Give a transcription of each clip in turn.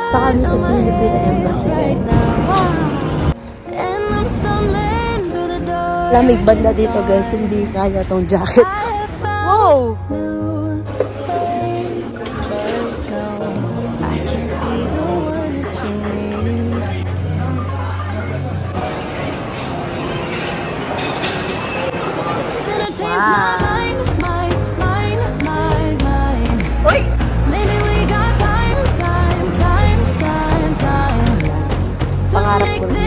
Punta kami sa Philippine Embassy, guys. Lamig banda dito, guys. Hindi kaya tong jacket. Wow! Uy! Pangarap ko na.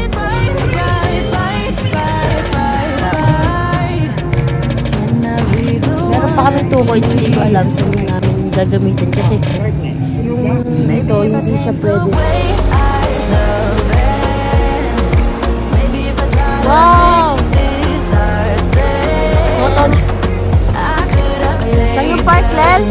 Meron pa kami 2 coins, hindi ko alam saan namin gagamitin kasi yung ito, hindi siya pwede. Wow! Moton! Saan yung park, Lel?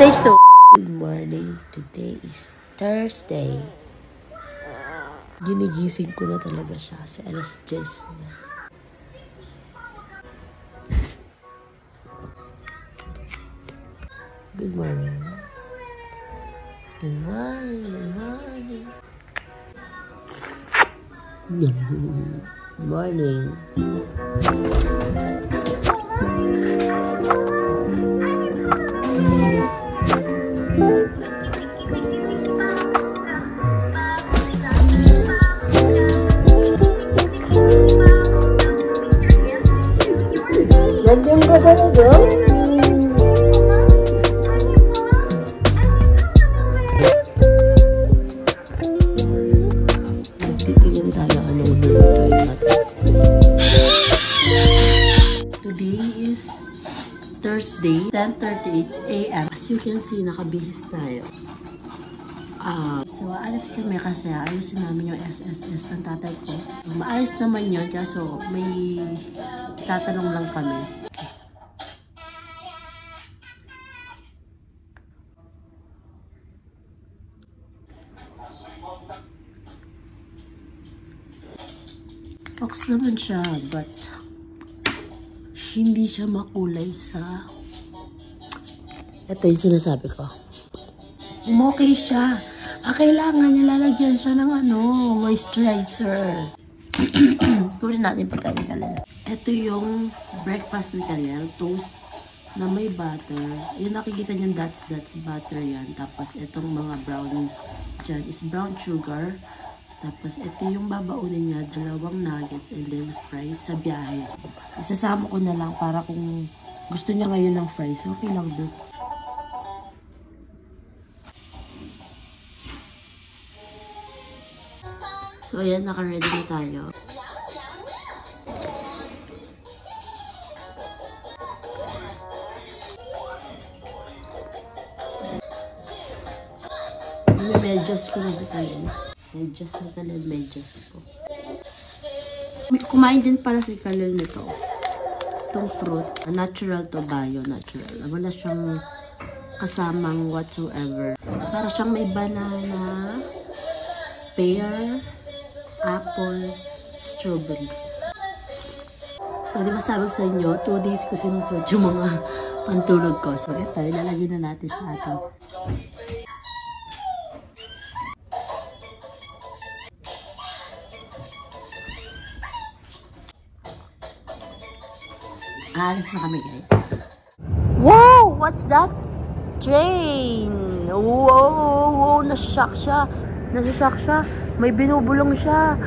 Take 2. Good morning. Today is Thursday. Ginigising ko na talaga siya sa alas 10 na. Good morning. Good morning. Good morning. Nandiyan ka ba na doon? Magtitingin tayo anong lutuin natin. Today is Thursday, 10:38 AM. As you can see, nakabihis tayo. So, alas kami kasi ayusin namin yung SSS ng tatay ko. Maayos naman yun, kaso may tatanong lang kami. Box naman siya, but hindi siya makulay sa... Ito yung sinasabi ko. Okay siya. Kailangan nilalagyan siya ng moisturizer. Turin natin pagkain ni Kalel. Ito yung breakfast ni Kalel. Toast na may butter. Yung nakikita niyo that's butter yan. Tapos itong mga brown dyan is brown sugar. Tapos ito yung babaunin niya, 2 nuggets and then fries sa biyahe. Isasama ko na lang para kung gusto niya ngayon ng fries, okay lang doon. So ayan, naka-ready na tayo. Medyas ko na si Kalel. Medyas na Kalel, medyas ko. Kumain din para si Kalel nito. Itong fruit. Natural to, bio natural. Wala siyang kasamang whatsoever. Para siyang may banana, pear, apple, strawberry. So, di ba sabi ko sa inyo, 2 days ko sinusuot yung mga pantulog ko. So, ito, ilalagyan na natin sa ating alis na kami, guys. Wow! What's that? Train! Wow! Nasashock siya. Nasashock siya. May binubulong siya.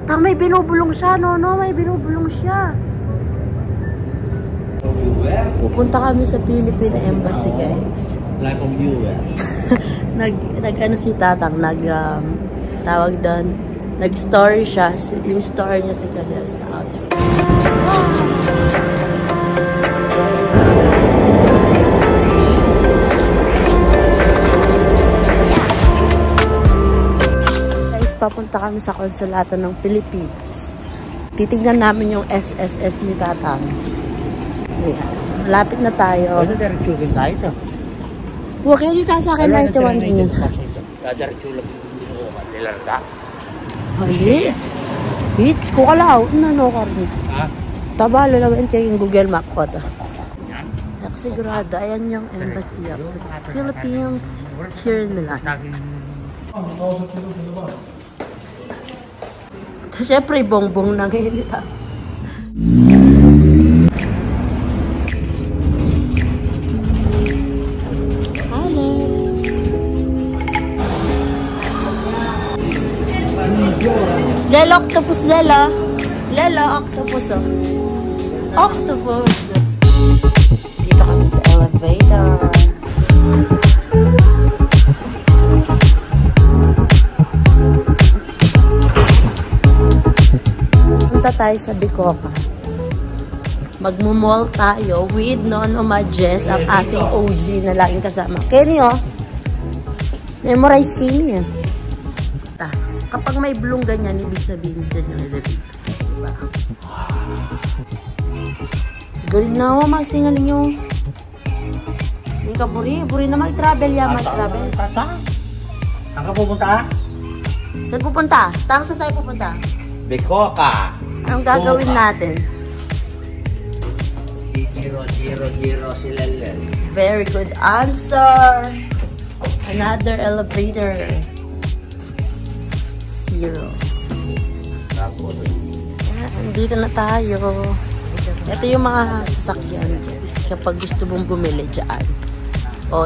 May binubulong siya, no? May binubulong siya. Pupunta kami sa Philippine Embassy, guys. Like from you, Nag-ano si Tatang, tawag doon, nag-story siya. Yung story niya si Kalel sa outfit. papunta kami sa Konsulato ng Pilipinas. Titignan namin yung SSS ni Tatang. Ayan. Malapit na tayo. Pwede diretsuhin tayo ito. Huwag kayo dito sa akin 91 ganyan. Diretsuhin lang nilarga. Hindi. Hits ko kalaw. Ano ka rin? Ha? Tabalo lang yung checking Google Map ko ito. Ako sigurado. Ayan yung embassy of the Philippines here in Milan. So, syempre, bongbong na ngayon ito. Lelo, octopus, Lelo. Lelo, octopus, oh. Octopus. Dito kami sa elevator. Punta tayo sa Bicocca. Magmumall tayo with Nono Majes, ang ating OG na laging kasama. Kenny, oh. Memorize Kenny, eh. Kapag may blue ganyan, ibig sabihin dyan yung elevator. Diba? Galing na ako, magsingaling nyo. Hindi ka buri. Buri na mag-travel yan, mag-travel. Saan ka pupunta? Saan pupunta? Saan tayo pupunta? Bicocca. Anong gagawin natin? 000 si Lelen. Very good answer. Another elevator. 0. Dito na tayo. Ito yung mga sasakyan kapag gusto mong bumili dyan. O,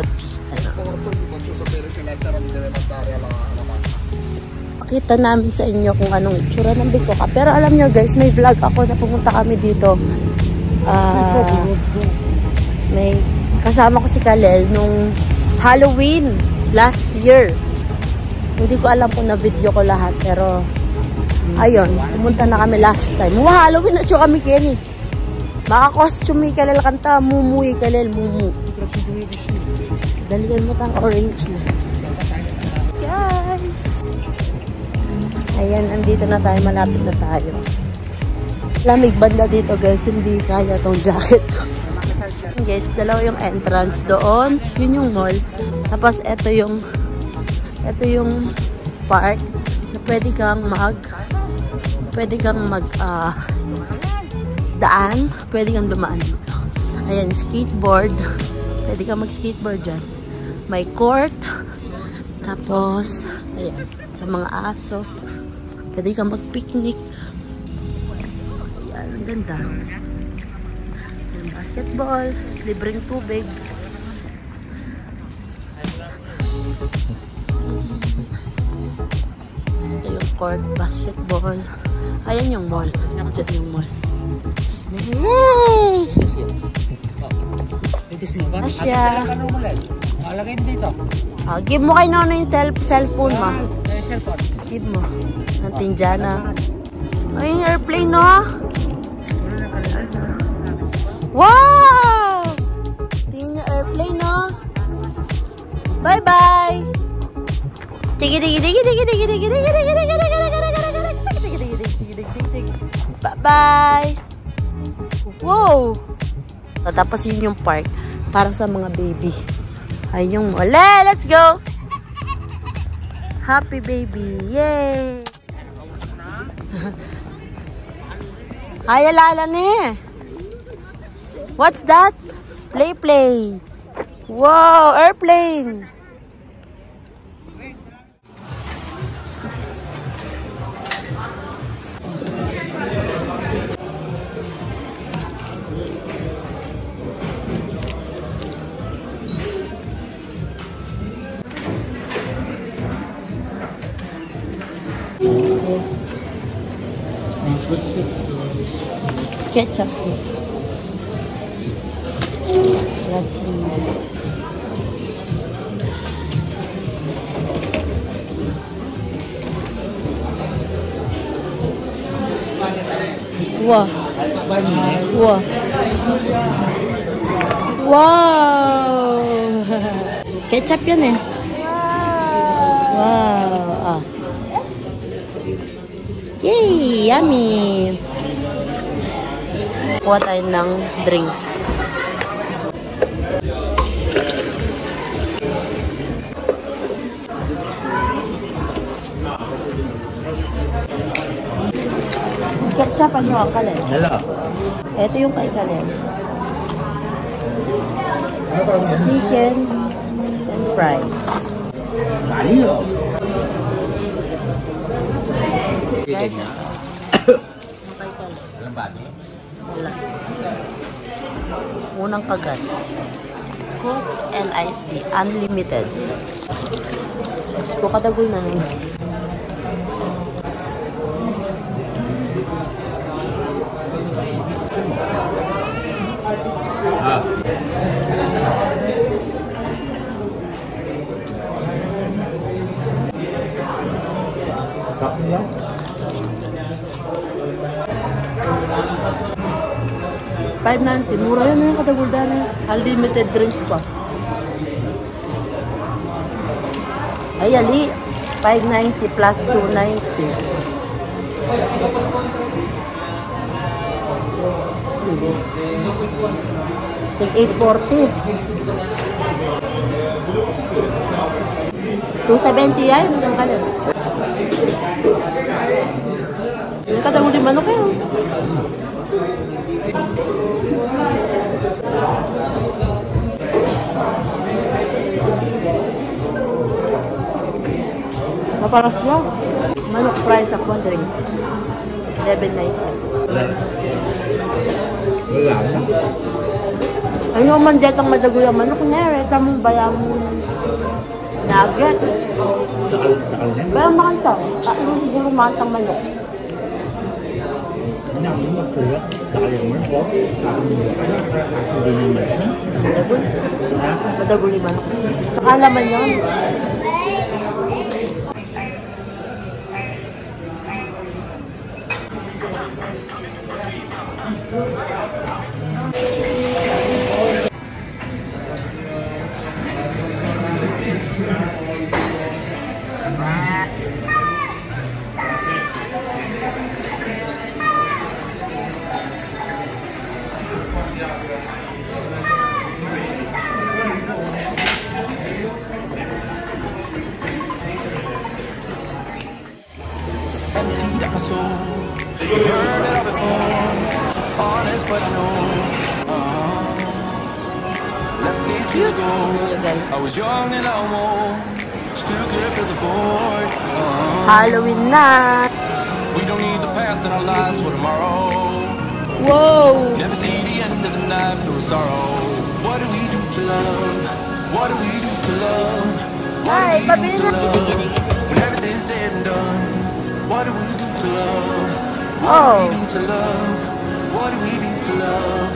pakita namin sa inyo kung anong itsura ng Bicocca. Pero alam nyo guys, may vlog ako na pumunta kami dito. May kasama ko si Kalel nung Halloween last year. Hindi ko alam kung na-video ko lahat, pero ayun, pumunta na kami last time. Halloween na siya kami, Kenny. Maka-costume Kalel kanta, mumuy Kalel, mumu. Dalihan mo tang orange na. Guys! Ayan, andito na tayo, malapit na tayo. Lamig banda dito guys, hindi kaya tong jacket ko. Guys, dalawa yung entrance doon. Yun yung mall. Tapos ito yung park na pwede kang daan, pwede kang dumaan dito. Ayan, skateboard. Pwede kang mag-skateboard dyan. May court. Tapos, ayan, sa mga aso. Pwede kang mag-picnic. Ayan, ang ganda. Ayan, basketball. Libreng tubig. Ito yung court, basketball. Ayan yung mall. Diyan yung mall. Yay! Asya. Alagay dito. Give mo kay Nono yung cellphone mo. Give mo. Natin dyan ah. Ay, yung airplane no? Wow! Tingin yung airplane no? Bye-bye! Bye-bye! Wow! Tapos yun yung park para sa mga baby. Ayun yung mall. Let's go! Happy baby! Yay! Ay, alala ni. What's that? Play. Wow! Airplane! Ketchup. Let's see. Wow. Wow. Wow. Ketchup yan eh. Wow. Ah. Yay! Yummy! Kuha tayo ng drinks. Ketchup ano ang kalin? Hello. Ito yung kalin. Chicken and fries. Mario. Guys, Ilang bati? wala. Unang kagat. Coke and iced tea. Unlimited. Tapos ko kadagol na nun. Ah. Tapos yan? $5.90. Mura yun yung kadagulda na. Unlimited drinks pa. Ay, ali. $5.90 plus $2.90. Take $8.40. $2.70 yan. Ang kalan. Hindi ka daw ulit manok kayo. Maparas mo. Manok price of one drinks. $11.90. Wala na. Ano man dyan ang madagoy ang manok niya. Reta mong bayang nuggets. Takal na. Bayang makantang. Ano siguro makantang manok. Hindi ako magsulat. Takal yung manok. Hindi naman na. Madagoy. Ha? Madagoy yung manok. Saka laman yun. Emptied out my soul. You've heard it all before. Honest, but I know. Left these years ago. I was young and I won't. Still could feel the void. Halloween na! We don't need the past in our lives for tomorrow. Wow! Never see the end of the night through sorrow. What do we do to love? What do we do to love? Ay, pabili na! When everything's said and done. What do we do to love? What Oh! do we do to love? What do we do to love?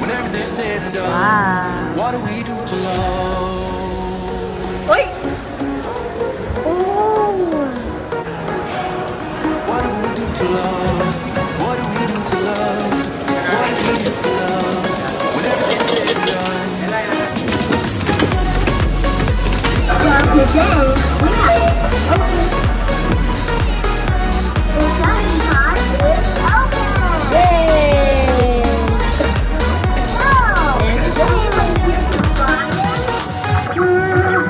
When everything's said and done. Ah! What do we do to love? Uy! Oh! What do we do to love? What do we do to love? What do we do to love? When everything's said and done.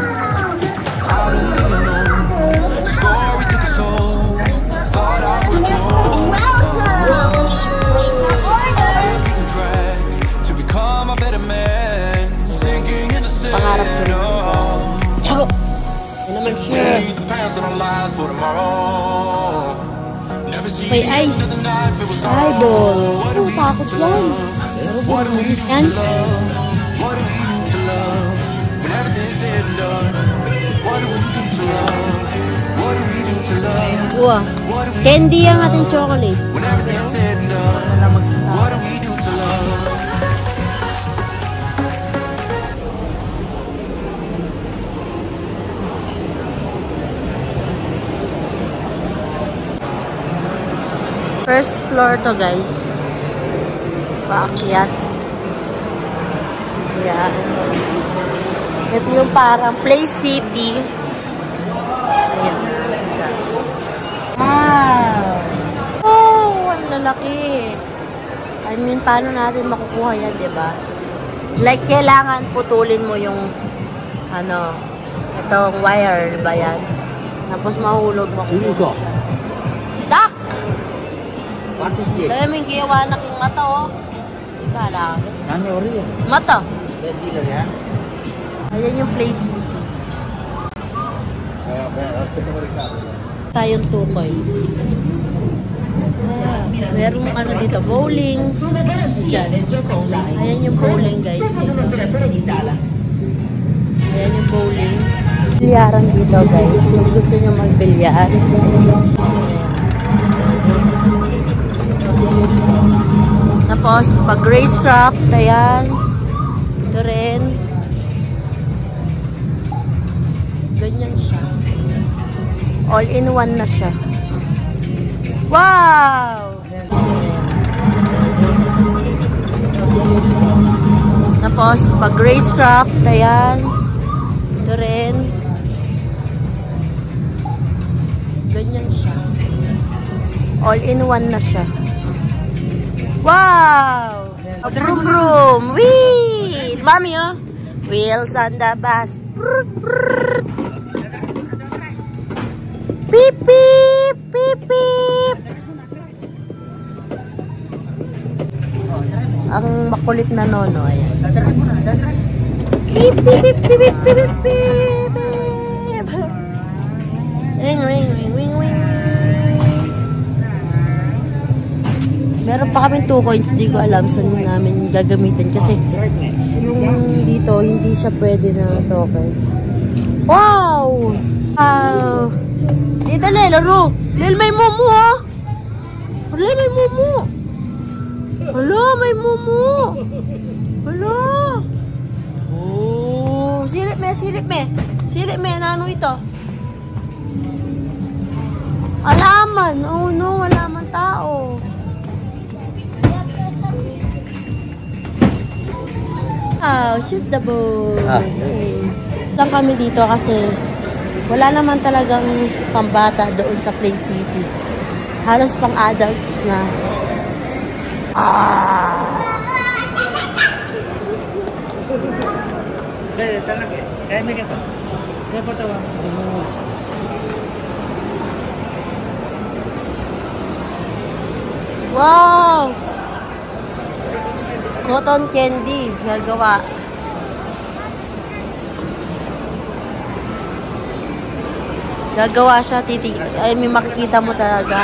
Out in the unknown, story took its toll. Thought I would grow. Beaten track to become a better man. Sinking in the sand. Yan naman siya. Leave the past in our lives for tomorrow. Never see May the end ice. of the night if it was Eyeball. What do we do Takot to yan. love? What do we do Yan. to love? What do we do to love? When everything's said and done. What do we do to love? What do we do to love? Wow. What do we Candy ang ating chocolate. when everything's said and done? What do we do to love? First floor to, guys. Paakyat. Ayan. Ito yung parang Play City. Ayan. Ah! lalaki. I mean, paano natin makukuha yan, diba? Like, kailangan putulin mo yung, ano, itong wire, diba yan? Tapos mahulog mo. Sino ito? Duck! What is this? Kaya may kiyawanak yung mata, oh. Diba, laki? Nani ori yan? Mata. Hindi lang yan. Ayan yung Play City. Tayong tukoy. Merong ano dito, bowling. Diyan. Ayan yung bowling, guys. Ayan yung bowling. Bilyaran dito, guys. Kung gusto nyo magbilyar. Tapos, pag racecraft, ayan. Ito rin. Ganyan siya. All-in-one na siya. Wow! Tapos, pag racecraft, ayan. Ito rin. Ganyan siya. All-in-one na siya. Wow! Vroom vroom! Whee! Mami, oh! Wheels on the bus. Brr, brr. Beep, beep! Beep, beep! Ang makulit na nono, ayan. Beep, beep, beep, beep, beep, beep, beep, beep. Ring, ring, ring, ring, ring. Meron pa kami 2 coins, di ko alam saan namin gagamitin kasi yung dito hindi siya pwede na token. Wow! Wow! Dito le, laro! Lel, may mumu ha! Wala, may mumu! Wala, may mumu! Wala! Oh! Silip me, silip me! Silip me, ano ito? Alaman! Oh no, alaman tao! Wow, shoot the ball. Okay. Lang kami dito kasi wala naman talagang pambata doon sa Play City. Halos pang adults na. Wow! Cotton candy, gagawa. Gagawa siya, titig. Ay, may makikita mo talaga.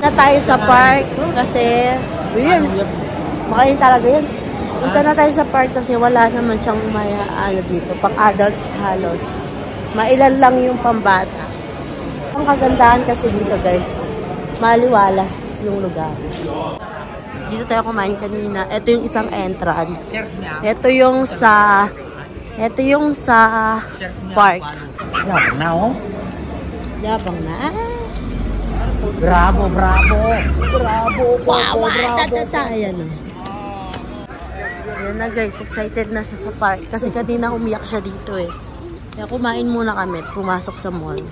Na tayo sa park kasi, yun, makain talaga yun. Punta na tayo sa park kasi wala naman siyang may ano dito, pang adults halos. Mailan lang yung pambata. Ang kagandahan kasi dito guys, maliwalas yung lugar. Dito tayo kumain kanina. Ito yung isang entrance. Ito yung sa park. Labang na oh. Labang na. Bravo, bravo. Bravo, Wow, bravo. Ayan na. Ayan na guys, excited na siya sa park. Kasi kanina umiyak siya dito eh. Kaya kumain muna kami at pumasok sa mall.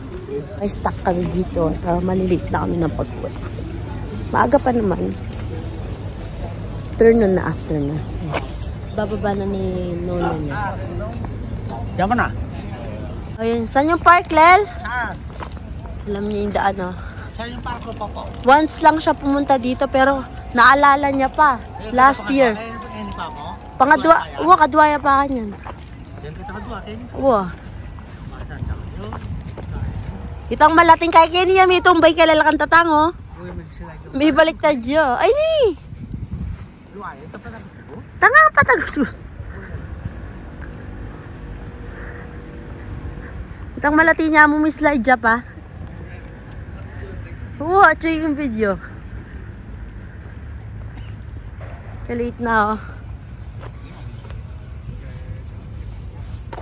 May stock kami dito. Malilate na kami ng pag-uwi. Maaga pa naman. Afternoon na, afternoon. Bababa na ni Nono niya. Diyan na. Ayun, saan yung park, Lel? Saan? Alam niya yung daan, oh. Saan yung parko po? Once lang siya pumunta dito, pero naalala niya pa. Last year. Pangadwa, kadwaya pa kanyan. Uwa. Itang malating kay kiniya, may tumbay kalalakan tatang, oh. May baliktad siya. Ay, ni! Tanga pa tagus. Itang malati niya mo may slide siya pa. Oo, check yung video. Kalate na, oh.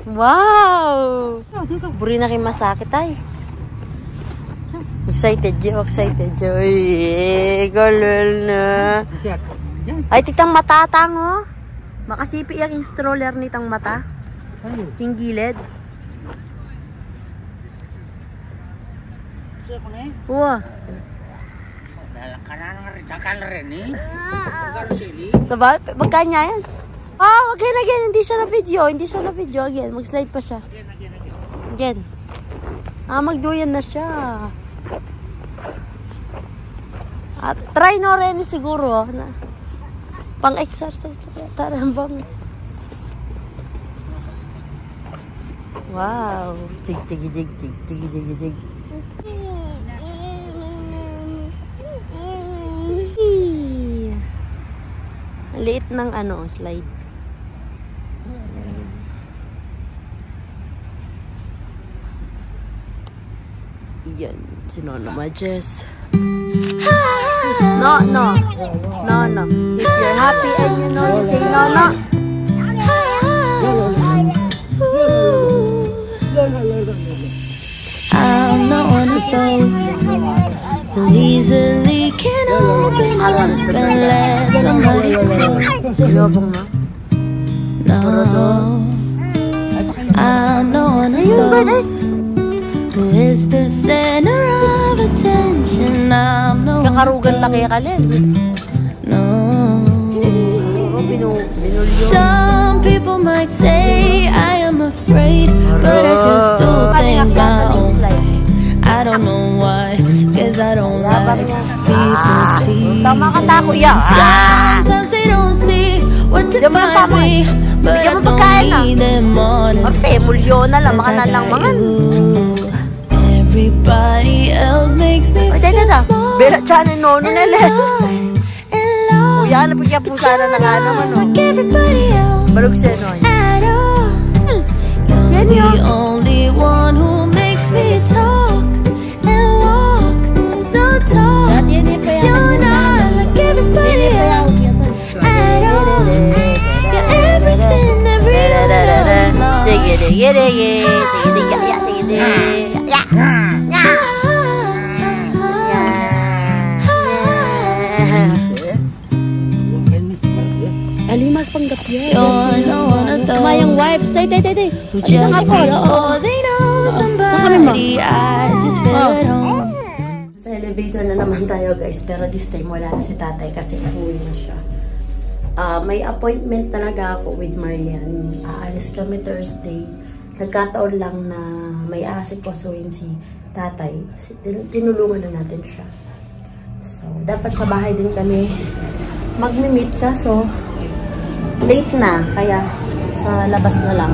Wow! Buri na kayo masakit ay. Excited yun, excited yun. Uy, galol na. Ay, titang matatang, oh. Makasipi yung stroller nitang mata. Yung gilid. Wow. Diba? Magkanya yan? Oh, again. Hindi siya na video. Again, mag-slide pa siya. Again. Magduyan na siya. At try no rin siguro na pang-exercise na tarambang. Wow. Jig. Liit ng slide. Yan, si Nono Majes. No. If you're happy and you know, you say no. I'm not one of those who easily can open up and let somebody close. No, I'm not one of those who is the center of attention. I'm no one of those. No. Some people might say I am afraid, but I just do things my own way. I don't know why, cause I don't like people pleasing. Sometimes they don't see what defines me, but I don't need them honestly, cause I got you. Everybody else makes me feel small. Yan, napagyapusaran na nga naman, no? Balog siya, no? You're the only one who makes me talk and walk so tall. Cause you're not like everybody else at all. You're everything, every little Alimas panggap yan. You're no one of those Mayang wipes. Tay. who judge me before they know somebody. I just feel at home. Sa elevator na naman tayo, guys. Pero this time wala na si tatay kasi uwi na siya. May appointment talaga ako with Marian. Aalis kami Thursday. Nagkataon lang na may asikasuhin si tatay. Tinulungan na natin siya. So, dapat sa bahay din kami magmi-meet kaso late na, kaya sa labas na lang.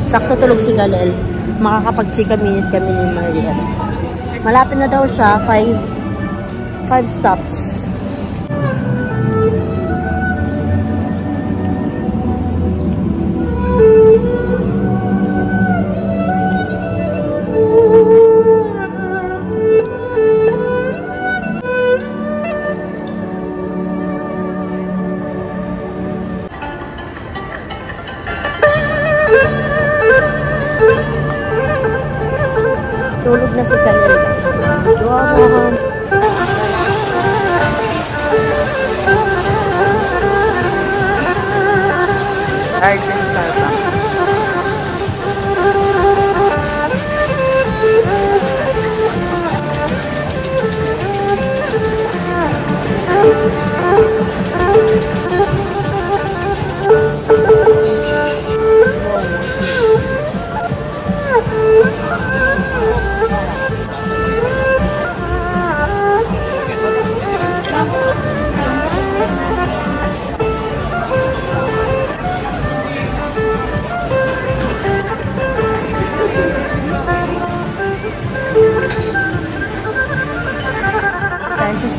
Sakto tulog si Galel. Makakapag-chika minute kami ni Marian. Malapit na daw siya, 5 stops. Tulog na si Galel, guys. Doon. Largest Starbucks.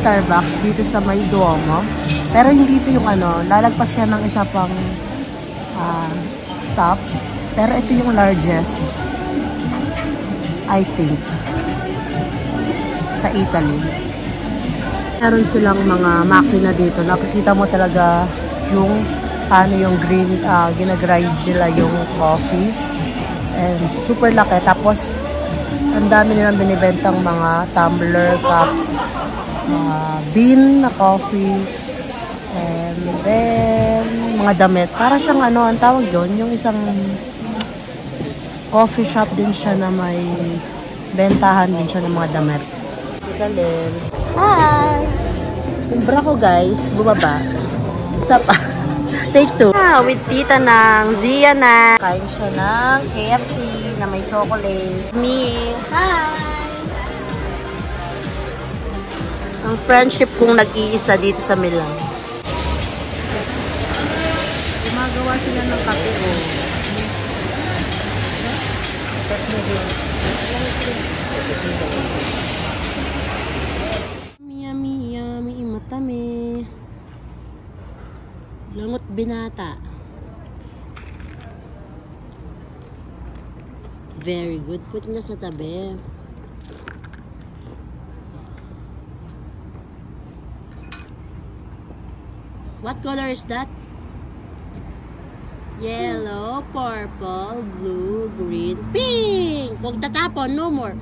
Starbucks dito sa may Duomo. Pero hindi ito yung lalagpas ka ng isa pang stop. Pero ito yung largest, I think, sa Italy. Meron silang mga makina dito. Nakikita mo talaga yung paano yung ginagrind nila yung coffee. And super laki. Tapos Ang dami nilang binibentang mga tumbler, cups, bean na coffee, and then mga damit. Para siyang ano, ang tawag doon, yung isang coffee shop din siya na may bentahan din siya ng mga damit. Hi! Yung bra ko guys, bumaba. Isa pa. Take 2. With tita ng Zia na. Kain siya ng KFC na may chocolate. Me. Hi! Ang friendship kong nag-iisa dito sa Milan. Gumagawa sila ng kape ko. Yummy, yummy, matami. Langot binata. Very good. Put na sa tabi. What color is that? Yellow, purple, blue, green, pink. Huwag tatapon. No more.